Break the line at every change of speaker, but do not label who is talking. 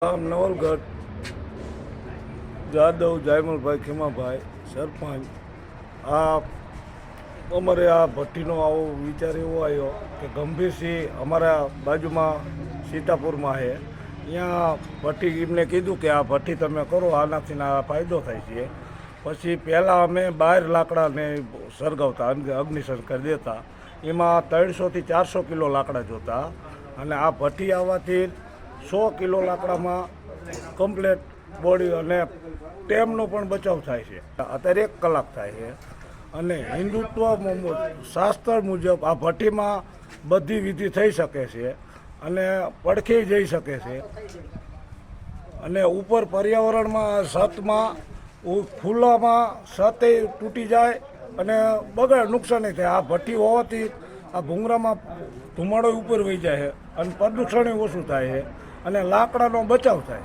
નવલગઢ જાદવ જાયમલભાઈ ખીમાભાઈ સરપંચ. આ અમારે આ ભઠ્ઠીનો આવો વિચાર એવો આવ્યો કે ગંભીરસિંહ અમારા બાજુમાં સીતાપુરમાં છે, ત્યાં ભઠ્ઠી એમને કીધું કે આ ભઠ્ઠી તમે કરો, આનાથી આ ફાયદો થાય છે. પછી પહેલાં અમે બહાર લાકડાને સળગાવતા, અગ્નિ સંસ્કાર દેતા, એમાં 300થી 400 કિલો લાકડા જોતા, અને આ ભઠ્ઠી આવવાથી 100 કિલો લાકડામાં કમ્પ્લેટ બોડી અને ટેમનો પણ બચાવ થાય છે. અત્યારે 1 કલાક થાય છે. અને હિન્દુત્વ શાસ્ત્ર મુજબ આ ભઠ્ઠીમાં બધી વિધિ થઈ શકે છે અને પડખે જઈ શકે છે. અને ઉપર પર્યાવરણમાં છતમાં ખુલ્લામાં છતે તૂટી જાય અને બગડ નુકસાની થાય. આ ભઠ્ઠી હોવાથી આ ભૂંગરામાં ધુમાડો ઉપર વહી જાય છે અને પ્રદૂષણ ઓછું થાય છે અને લાકડાનો બચાવ થાય.